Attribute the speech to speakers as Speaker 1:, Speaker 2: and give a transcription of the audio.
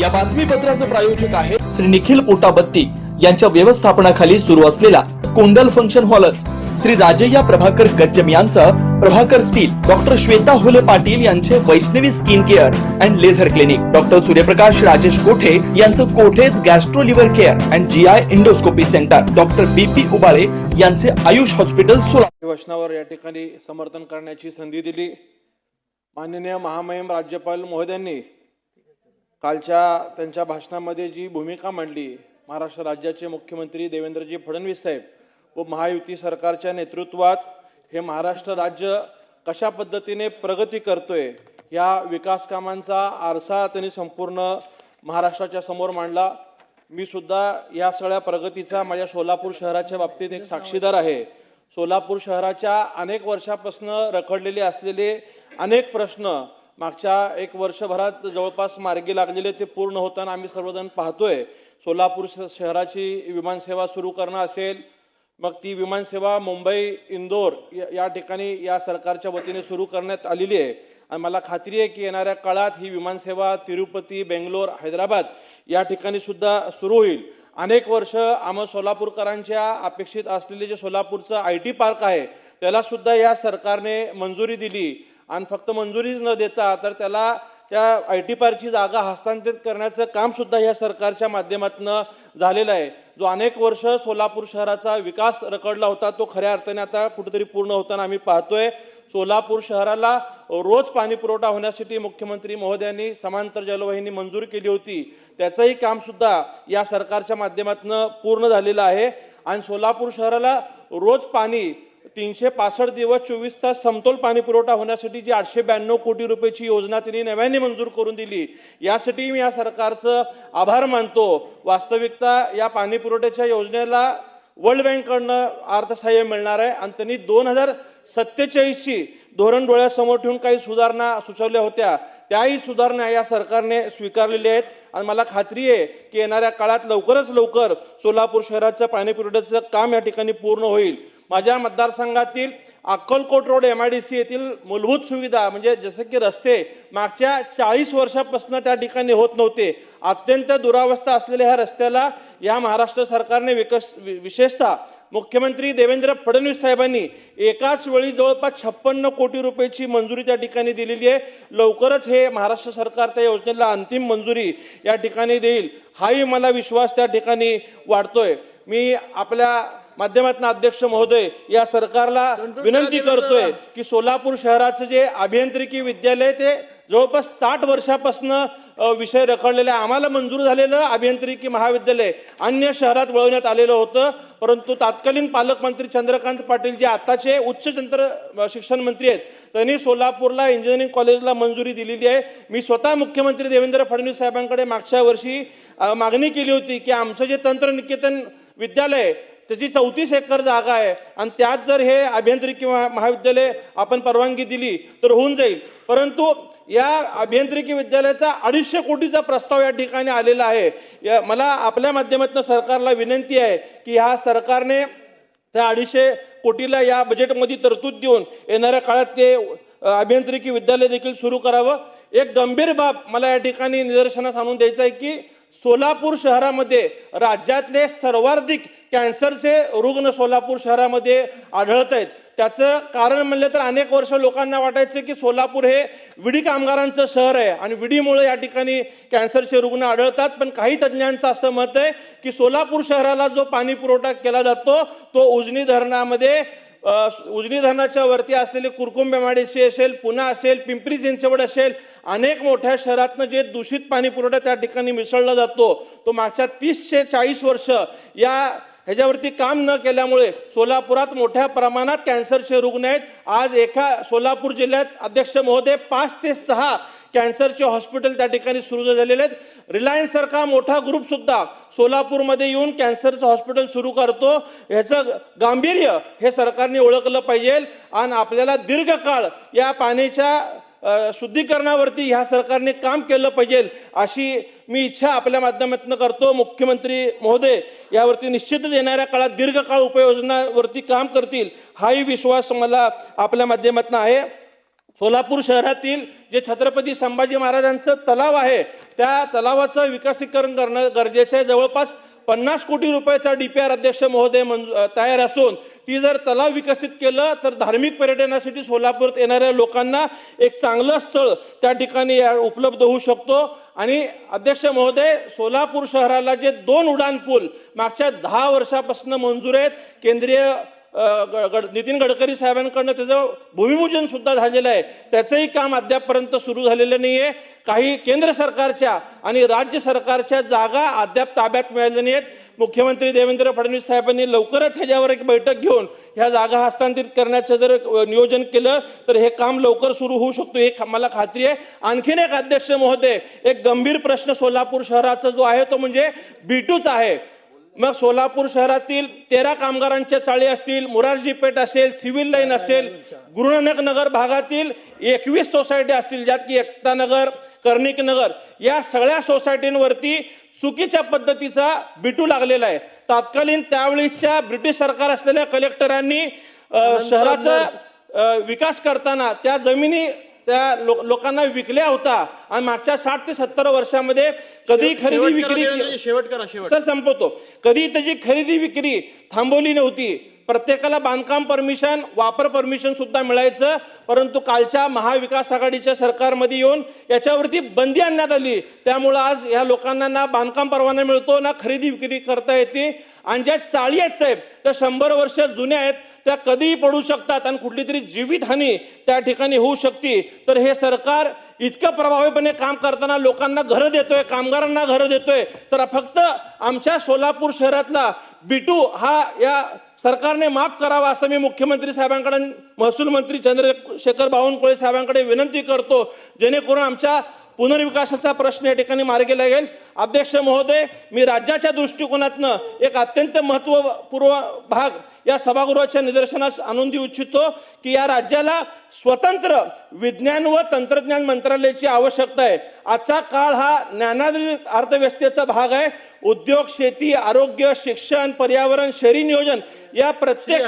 Speaker 1: या बातमीपत्राचे प्रायोजक आहे श्री निखिल पोटाबत्ती यांच्या व्यवस्थापनाखाली सुरू असलेला कुंडल फंक्शन हॉलच, श्री राजय्या प्रभाकर गज्जम यांचं प्रभाकर स्टील, डॉक्टर श्वेता हुले पाटील यांचे Vaishnavi skin care and laser clinic, doctor Suryaprakash Rajesh Kothe यांचं Kothe's gastro liver care and GI endoscopy centre, doctor BP Ubale यांचे आयुष हॉस्पिटल सोलापूर
Speaker 2: वचनावर या ठिकाणी समर्थन करण्याची संधी दिली। माननीय महामहिम राज्यपाल महोदयांनी कालच्या त्यांच्या भाषणामध्ये जी भूमिका मांडली, महाराष्ट्र राज्याचे मुख्यमंत्री देवेंद्रजी फडणवीस साहेब व महायुती सरकारच्या नेतृत्वात हे महाराष्ट्र राज्य कशा पद्धतीने प्रगती करतोय या विकास कामांचा आरसा त्यांनी संपूर्ण महाराष्ट्राच्या समोर मांडला। मी सुद्धा या सगळ्या प्रगतीचा माझ्या सोलापूर शहराच्या बाबतीत एक साक्षीदार आहे। सोलापूर शहराच्या अनेक वर्षापासून रखडलेले असलेले अनेक प्रश्न मागच्या एक वर्षभरात जवळपास मार्गी लागलेले ते पूर्ण होताना आम्ही सर्वजण पाहतोय। सोलापूर शहराची विमानसेवा सुरू करणं असेल, मग ती विमानसेवा मुंबई इंदोर या ठिकाणी या सरकारच्या वतीने सुरू करण्यात आलेली आहे आणि मला खात्री आहे की येणाऱ्या काळात ही विमानसेवा तिरुपती, बेंगलोर, हैदराबाद या ठिकाणी सुद्धा सुरू होईल। अनेक वर्ष आम्हा सोलापूरकरांच्या अपेक्षित असलेले जे सोलापूरचं IT पार्क आहे त्याला सुद्धा या सरकारने मंजुरी दिली आणि फक्त मंजुरीच न देता तर त्याला त्या IT पार्कची जागा हस्तांतरित करण्याचं काम सुद्धा या सरकारच्या माध्यमातून झालेलं आहे। जो अनेक वर्ष सोलापूर शहराचा विकास रखडला होता तो खऱ्या अर्थाने आता कुठेतरी पूर्ण होताना आम्ही पाहतोय। सोलापूर शहराला रोज पाणी पुरवठा होण्यासाठी मुख्यमंत्री महोदयांनी समांतर जलवाहिनी मंजूर केली होती, त्याचंही काम सुद्धा या सरकारच्या माध्यमातून पूर्ण झालेलं आहे आणि सोलापूर शहराला रोज पाणी 365 दिवस 24 तास समतोल पाणी पुरवठा होण्यासाठी जी 892 कोटी रुपयाची योजना त्यांनी नव्याने मंजूर करून दिली, यासाठी मी या सरकारचं आभार मानतो। वास्तविकता या पाणी पुरवठ्याच्या योजनेला वर्ल्ड बँककडनं अर्थसहाय्य मिळणार आहे आणि त्यांनी 2047ची धोरण डोळ्यासमोर ठेवून काही सुधारणा सुचवल्या होत्या, त्याही सुधारणा या सरकारने स्वीकारलेल्या आहेत आणि मला खात्री आहे की येणाऱ्या काळात लवकरच लवकर सोलापूर शहराचं पाणी पुरवठ्याचं काम या ठिकाणी पूर्ण होईल। माझ्या मतदारसंघातील अक्कलकोट रोड MIDC येथील मूलभूत सुविधा म्हणजे जसे की रस्ते मागच्या 40 वर्षापासून त्या ठिकाणी होत नव्हते, अत्यंत दुरावस्था असलेल्या ह्या रस्त्याला या महाराष्ट्र सरकारने विशेषतः मुख्यमंत्री देवेंद्र फडणवीस साहेबांनी एकाच वेळी जवळपास 56 कोटी रुपयाची मंजुरी त्या ठिकाणी दिलेली आहे। लवकरच हे महाराष्ट्र सरकार त्या योजनेला अंतिम मंजुरी या ठिकाणी देईल, हाही मला विश्वास त्या ठिकाणी वाढतोय। मी आपल्या माध्यमातून अध्यक्ष महोदय या सरकारला विनंती करतोय की सोलापूर शहराचं जे अभियांत्रिकी विद्यालय ते जवळपास 60 वर्षापासून विषय रखडलेला आहे। आम्हाला मंजूर झालेलं अभियांत्रिकी महाविद्यालय अन्य शहरात वळवण्यात आलेलं होतं, परंतु तत्कालीन पालकमंत्री चंद्रकांत पाटील जे आताचे उच्च तंत्र शिक्षण मंत्री आहेत त्यांनी सोलापूरला इंजिनिअरिंग कॉलेजला मंजुरी दिलेली आहे। मी स्वतः मुख्यमंत्री देवेंद्र फडणवीस साहेबांकडे मागच्या वर्षी मागणी केली होती की आमचं जे तंत्रनिकेतन विद्यालय त्याची 34 एकर जागा आहे आणि त्यात जर हे अभियांत्रिकी महाविद्यालय आपण परवानगी दिली तर होऊन जाईल, परंतु या अभियांत्रिकी विद्यालयाचा 250 कोटीचा प्रस्ताव या ठिकाणी आलेला आहे। मला आपल्या माध्यमातून सरकारला विनंती आहे की ह्या सरकारने त्या 250 कोटीला या बजेटमध्ये तरतूद देऊन येणाऱ्या काळात ते अभियांत्रिकी विद्यालय देखील सुरू करावं। एक गंभीर बाब मला या ठिकाणी निदर्शनास आणून द्यायचं आहे की सोलापूर शहरामध्ये राज्यातले सर्वाधिक कॅन्सरचे रुग्ण सोलापूर शहरामध्ये आढळत आहेत। त्याचं कारण म्हणलं तर अनेक वर्ष लोकांना वाटायचं की सोलापूर हे विडी कामगारांचं शहर आहे आणि विडीमुळे या ठिकाणी कॅन्सरचे रुग्ण आढळतात, पण काही तज्ज्ञांचं असं मत आहे की सोलापूर शहराला जो पाणी पुरवठा केला जातो तो उजनी धरणामध्ये उजनी धरणाच्या वरती असलेले कुरकुंब MIDC असेल, पुणा असेल, पिंपरी चिंचवड असेल, अनेक मोठ्या शहरातनं जे दूषित पाणी पुरवठा त्या ठिकाणी मिसळला जातो तो मागच्या 30 ते 40 वर्ष या ह्याच्यावरती काम न केल्यामुळे सोलापुरात मोठ्या प्रमाणात कॅन्सरचे रुग्ण आहेत। आज एका सोलापूर जिल्ह्यात अध्यक्ष महोदय 5 ते 6 कॅन्सरचे हॉस्पिटल त्या ठिकाणी सुरू झालेले आहेत। रिलायन्स सारखा मोठा ग्रुप सुद्धा सोलापूरमध्ये येऊन कॅन्सरचं हॉस्पिटल सुरू करतो, ह्याचं गांभीर्य हे सरकारने ओळखलं पाहिजे आणि आपल्याला दीर्घकाळ या पाण्याच्या शुद्धीकरणावरती ह्या सरकारने काम केलं पाहिजे अशी मी इच्छा आपल्या माध्यमातून करतो। मुख्यमंत्री महोदय यावरती निश्चितच येणाऱ्या काळात दीर्घकाळ उपाययोजनावरती काम करतील हाही विश्वास मला आपल्या माध्यमातून आहे। सोलापूर शहरातील जे छत्रपती संभाजी महाराजांचं तलाव आहे त्या तलावाचं विकसीकरण करणं गरजेचं आहे. जवळपास 50 कोटी रुपयाचा DPR अध्यक्ष महोदय तयार असून ती जर तलाव विकसित केलं तर धार्मिक पर्यटनासाठी सोलापूरात येणाऱ्या लोकांना एक चांगलं स्थळ त्या ठिकाणी उपलब्ध होऊ शकतो. आणि अध्यक्ष महोदय, सोलापूर शहराला जे 2 उड्डाण पूल मागच्या 10 वर्षापासून मंजूर आहेत, केंद्रीय नितीन गडकरी साहेबांकडनं त्याचं भूमिपूजन सुद्धा झालेलं आहे, त्याचंही काम अद्यापपर्यंत सुरू झालेलं नाही आहे. काही केंद्र सरकारच्या आणि राज्य सरकारच्या जागा अद्याप ताब्यात मिळालेल्या नाहीत. मुख्यमंत्री देवेंद्र फडणवीस साहेबांनी लवकरच ह्याच्यावर एक बैठक घेऊन ह्या जागा हस्तांतरित करण्याचं जर नियोजन केलं तर हे काम लवकर सुरू होऊ शकतो, हे मला खात्री आहे. आणखीन एक अध्यक्ष महोदय, एक गंभीर प्रश्न सोलापूर शहराचा जो आहे तो म्हणजे B2च आहे. मग सोलापूर शहरातील 13 कामगारांच्या चाळी असतील, मोरारजी पेठ असेल, सिव्हिल लाईन असेल, गुरुनानक नगर भागातील 21 सोसायटी असतील, ज्यात की एकता नगर, कर्णिक नगर या सगळ्या सोसायटींवरती चुकीच्या पद्धतीचा B2 लागलेला आहे. तात्कालीन त्यावेळीच्या ब्रिटिश सरकार असलेल्या कलेक्टरांनी शहराचा विकास करताना त्या जमिनी त्या लोकांना विकल्या होता आणि मागच्या 60 ते 70 वर्षामध्ये कधी खरेदी विक्री सर संपवतो कधी त्याची खरेदी विक्री थांबवली नव्हती. प्रत्येकाला बांधकाम परमिशन, वापर परमिशन सुद्धा मिळायचं, परंतु कालच्या महाविकास आघाडीच्या सरकारमध्ये येऊन याच्यावरती बंदी आणण्यात आली. त्यामुळे आज या लोकांना ना बांधकाम परवाना मिळतो ना खरेदी विक्री करता येते. आणि ज्या चाळी आहेत साहेब त्या 100 वर्ष जुन्या आहेत, त्या कधीही पडू शकतात आणि कुठली तरी जीवितहानी त्या ठिकाणी होऊ शकते. तर हे सरकार इतकं प्रभावीपणे काम करताना लोकांना घरं देतोय, कामगारांना घरं देतोय, तर फक्त आमच्या सोलापूर शहरातला B2 हा या सरकारने माफ करावा असं मी मुख्यमंत्री साहेबांकडे, महसूल मंत्री चंद्रशेखर बावनकुळे साहेबांकडे विनंती करतो, जेणेकरून आमच्या पुनर्विकासाचा प्रश्न या ठिकाणी मार्गी लागेल. अध्यक्ष महोदय, मी राज्याच्या दृष्टिकोनातनं एक अत्यंत महत्त्वपूर्ण भाग या सभागृहाच्या निदर्शनास आणून देऊ इच्छितो की या राज्याला स्वतंत्र विज्ञान व तंत्रज्ञान मंत्रालयाची आवश्यकता आहे. आजचा काळ हा ज्ञानाधारित अर्थव्यवस्थेचा भाग आहे. उद्योग, शेती, आरोग्य, शिक्षण, पर्यावरण, शहरी नियोजन या प्रत्येक